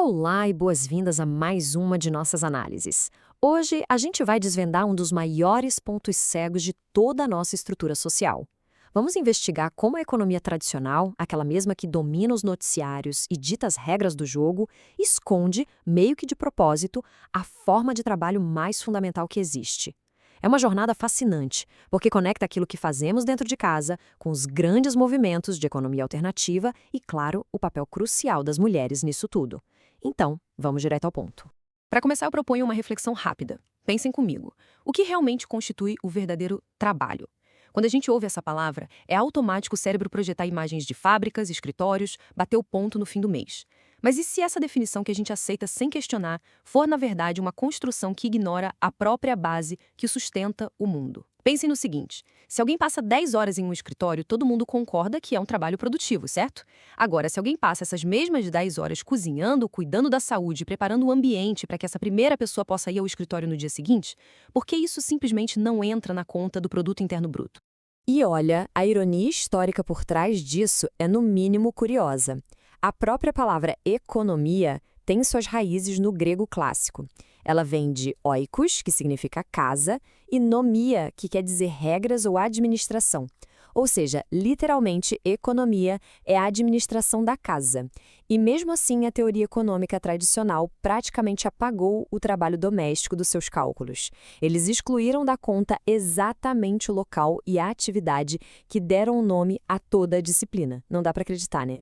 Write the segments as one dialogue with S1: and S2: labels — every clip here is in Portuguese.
S1: Olá e boas-vindas a mais uma de nossas análises. Hoje a gente vai desvendar um dos maiores pontos cegos de toda a nossa estrutura social. Vamos investigar como a economia tradicional, aquela mesma que domina os noticiários e dita as regras do jogo, esconde, meio que de propósito, a forma de trabalho mais fundamental que existe. É uma jornada fascinante, porque conecta aquilo que fazemos dentro de casa com os grandes movimentos de economia alternativa e, claro, o papel crucial das mulheres nisso tudo. Então, vamos direto ao ponto. Para começar, eu proponho uma reflexão rápida. Pensem comigo. O que realmente constitui o verdadeiro trabalho? Quando a gente ouve essa palavra, é automático o cérebro projetar imagens de fábricas, escritórios, bater o ponto no fim do mês. Mas e se essa definição que a gente aceita sem questionar for, na verdade, uma construção que ignora a própria base que sustenta o mundo? Pensem no seguinte: se alguém passa 10 horas em um escritório, todo mundo concorda que é um trabalho produtivo, certo? Agora, se alguém passa essas mesmas 10 horas cozinhando, cuidando da saúde, preparando o ambiente para que essa primeira pessoa possa ir ao escritório no dia seguinte, por que isso simplesmente não entra na conta do produto interno bruto? E olha, a ironia histórica por trás disso é no mínimo curiosa. A própria palavra economia tem suas raízes no grego clássico. Ela vem de oikos, que significa casa, e nomia, que quer dizer regras ou administração. Ou seja, literalmente, economia é a administração da casa. E mesmo assim, a teoria econômica tradicional praticamente apagou o trabalho doméstico dos seus cálculos. Eles excluíram da conta exatamente o local e a atividade que deram o nome a toda a disciplina. Não dá para acreditar, né?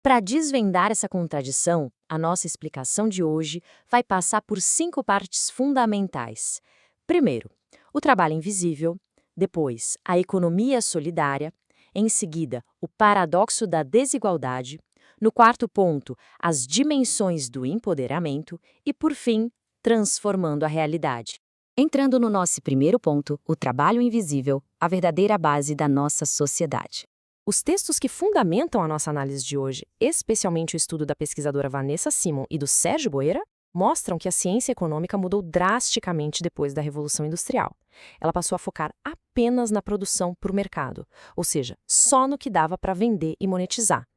S1: Para desvendar essa contradição, a nossa explicação de hoje vai passar por 5 partes fundamentais. Primeiro, o trabalho invisível. Depois, a economia solidária. Em seguida, o paradoxo da desigualdade. No quarto ponto, as dimensões do empoderamento. E, por fim, transformando a realidade. Entrando no nosso primeiro ponto, o trabalho invisível, a verdadeira base da nossa sociedade. Os textos que fundamentam a nossa análise de hoje, especialmente o estudo da pesquisadora Vanessa Simon e do Sérgio Boeira, mostram que a ciência econômica mudou drasticamente depois da Revolução Industrial. Ela passou a focar apenas na produção para o mercado, ou seja, só no que dava para vender e monetizar.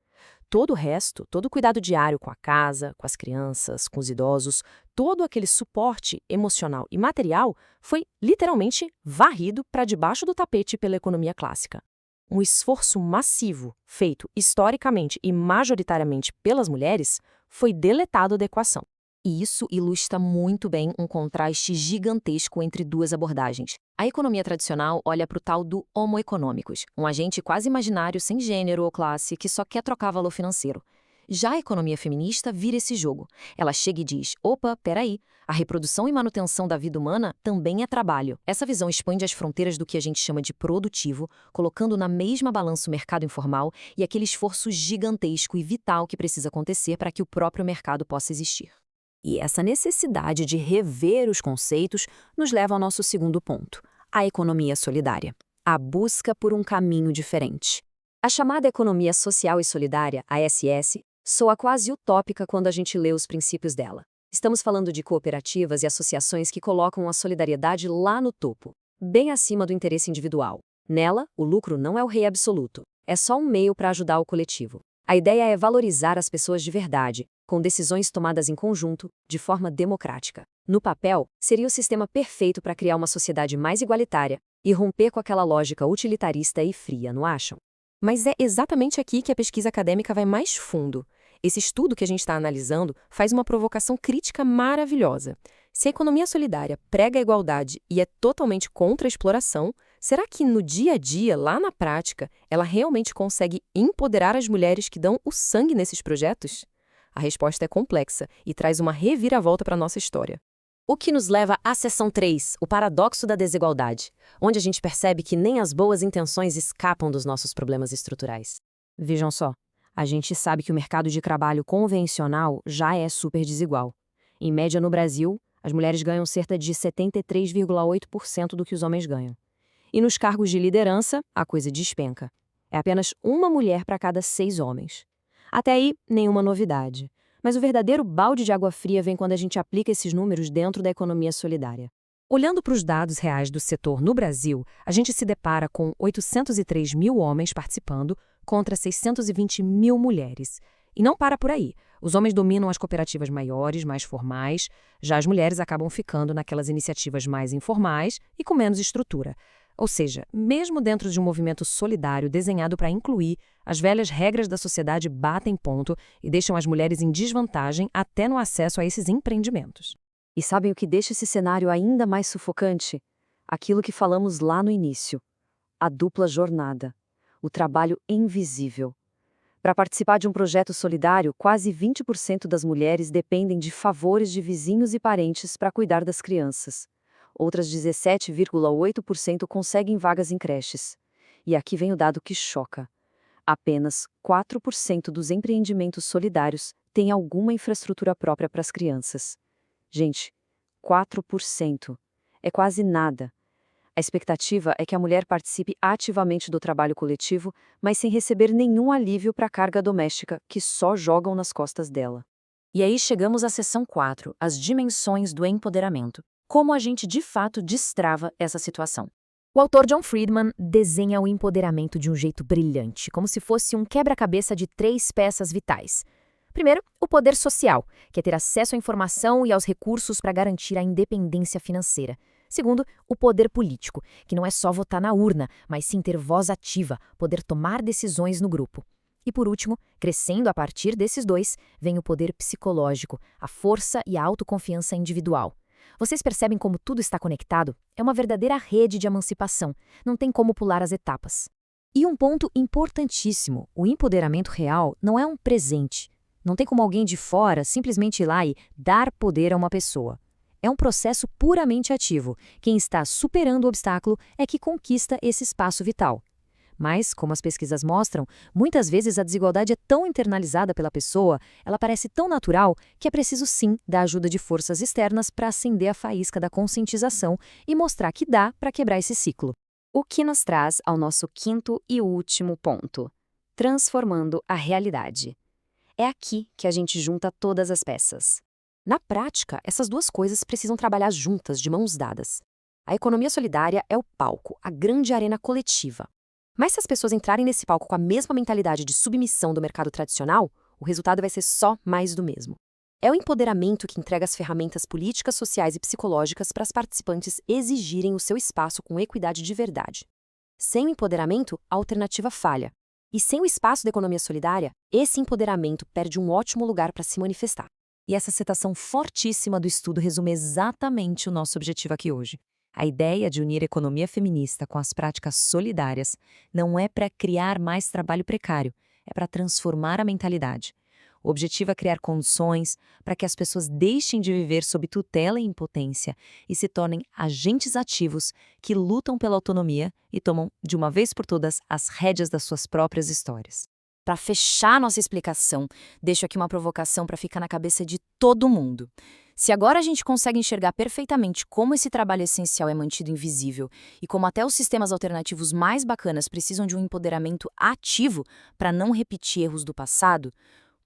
S1: Todo o resto, todo o cuidado diário com a casa, com as crianças, com os idosos, todo aquele suporte emocional e material foi literalmente varrido para debaixo do tapete pela economia clássica. Um esforço massivo, feito historicamente e majoritariamente pelas mulheres, foi deletado da equação. E isso ilustra muito bem um contraste gigantesco entre duas abordagens. A economia tradicional olha para o tal do homo economicus, um agente quase imaginário sem gênero ou classe que só quer trocar valor financeiro. Já a economia feminista vira esse jogo. Ela chega e diz: opa, peraí, a reprodução e manutenção da vida humana também é trabalho. Essa visão expande as fronteiras do que a gente chama de produtivo, colocando na mesma balança o mercado informal e aquele esforço gigantesco e vital que precisa acontecer para que o próprio mercado possa existir. E essa necessidade de rever os conceitos nos leva ao nosso segundo ponto, a economia solidária. A busca por um caminho diferente. A chamada economia social e solidária, a ESS, soa quase utópica quando a gente lê os princípios dela. Estamos falando de cooperativas e associações que colocam a solidariedade lá no topo, bem acima do interesse individual. Nela, o lucro não é o rei absoluto, é só um meio para ajudar o coletivo. A ideia é valorizar as pessoas de verdade, com decisões tomadas em conjunto, de forma democrática. No papel, seria o sistema perfeito para criar uma sociedade mais igualitária e romper com aquela lógica utilitarista e fria, não acham? Mas é exatamente aqui que a pesquisa acadêmica vai mais fundo. Esse estudo que a gente está analisando faz uma provocação crítica maravilhosa. Se a economia solidária prega a igualdade e é totalmente contra a exploração, será que no dia a dia, lá na prática, ela realmente consegue empoderar as mulheres que dão o sangue nesses projetos? A resposta é complexa e traz uma reviravolta para a nossa história. O que nos leva à seção 3, o paradoxo da desigualdade, onde a gente percebe que nem as boas intenções escapam dos nossos problemas estruturais. Vejam só, a gente sabe que o mercado de trabalho convencional já é super desigual. Em média, no Brasil, as mulheres ganham cerca de 73,8% do que os homens ganham. E nos cargos de liderança, a coisa despenca. É apenas uma mulher para cada 6 homens. Até aí, nenhuma novidade. Mas o verdadeiro balde de água fria vem quando a gente aplica esses números dentro da economia solidária. Olhando para os dados reais do setor no Brasil, a gente se depara com 803 mil homens participando contra 620 mil mulheres. E não para por aí. Os homens dominam as cooperativas maiores, mais formais, já as mulheres acabam ficando naquelas iniciativas mais informais e com menos estrutura. Ou seja, mesmo dentro de um movimento solidário desenhado para incluir, as velhas regras da sociedade batem ponto e deixam as mulheres em desvantagem até no acesso a esses empreendimentos.
S2: E sabem o que deixa esse cenário ainda mais sufocante? Aquilo que falamos lá no início: a dupla jornada, o trabalho invisível. Para participar de um projeto solidário, quase 20% das mulheres dependem de favores de vizinhos e parentes para cuidar das crianças. Outras 17,8% conseguem vagas em creches. E aqui vem o dado que choca: apenas 4% dos empreendimentos solidários têm alguma infraestrutura própria para as crianças. Gente, 4%. É quase nada. A expectativa é que a mulher participe ativamente do trabalho coletivo, mas sem receber nenhum alívio para a carga doméstica que só jogam nas costas dela.
S3: E aí chegamos à seção 4, as dimensões do empoderamento. Como a gente de fato destrava essa situação? O autor John Friedman desenha o empoderamento de um jeito brilhante, como se fosse um quebra-cabeça de 3 peças vitais. Primeiro, o poder social, que é ter acesso à informação e aos recursos para garantir a independência financeira. Segundo, o poder político, que não é só votar na urna, mas sim ter voz ativa, poder tomar decisões no grupo. E por último, crescendo a partir desses dois, vem o poder psicológico, a força e a autoconfiança individual. Vocês percebem como tudo está conectado? É uma verdadeira rede de emancipação, não tem como pular as etapas.
S1: E um ponto importantíssimo: o empoderamento real não é um presente. Não tem como alguém de fora simplesmente ir lá e dar poder a uma pessoa. É um processo puramente ativo. Quem está superando o obstáculo é que conquista esse espaço vital. Mas, como as pesquisas mostram, muitas vezes a desigualdade é tão internalizada pela pessoa, ela parece tão natural, que é preciso sim da ajuda de forças externas para acender a faísca da conscientização e mostrar que dá para quebrar esse ciclo.
S2: O que nos traz ao nosso quinto e último ponto: transformando a realidade. É aqui que a gente junta todas as peças.
S1: Na prática, essas duas coisas precisam trabalhar juntas, de mãos dadas. A economia solidária é o palco, a grande arena coletiva. Mas se as pessoas entrarem nesse palco com a mesma mentalidade de submissão do mercado tradicional, o resultado vai ser só mais do mesmo. É o empoderamento que entrega as ferramentas políticas, sociais e psicológicas para as participantes exigirem o seu espaço com equidade de verdade. Sem o empoderamento, a alternativa falha. E sem o espaço da economia solidária, esse empoderamento perde um ótimo lugar para se manifestar. E essa citação fortíssima do estudo resume exatamente o nosso objetivo aqui hoje. A ideia de unir a economia feminista com as práticas solidárias não é para criar mais trabalho precário, é para transformar a mentalidade. O objetivo é criar condições para que as pessoas deixem de viver sob tutela e impotência e se tornem agentes ativos que lutam pela autonomia e tomam, de uma vez por todas, as rédeas das suas próprias histórias.
S3: Para fechar nossa explicação, deixo aqui uma provocação para ficar na cabeça de todo mundo. Se agora a gente consegue enxergar perfeitamente como esse trabalho essencial é mantido invisível e como até os sistemas alternativos mais bacanas precisam de um empoderamento ativo para não repetir erros do passado,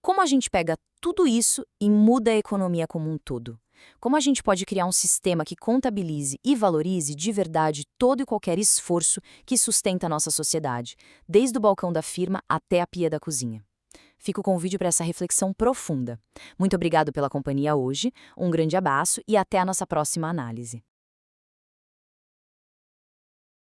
S3: como a gente pega tudo isso e muda a economia como um todo? Como a gente pode criar um sistema que contabilize e valorize de verdade todo e qualquer esforço que sustenta a nossa sociedade, desde o balcão da firma até a pia da cozinha? Fica o convite para essa reflexão profunda. Muito obrigado pela companhia hoje, um grande abraço e até a nossa próxima análise.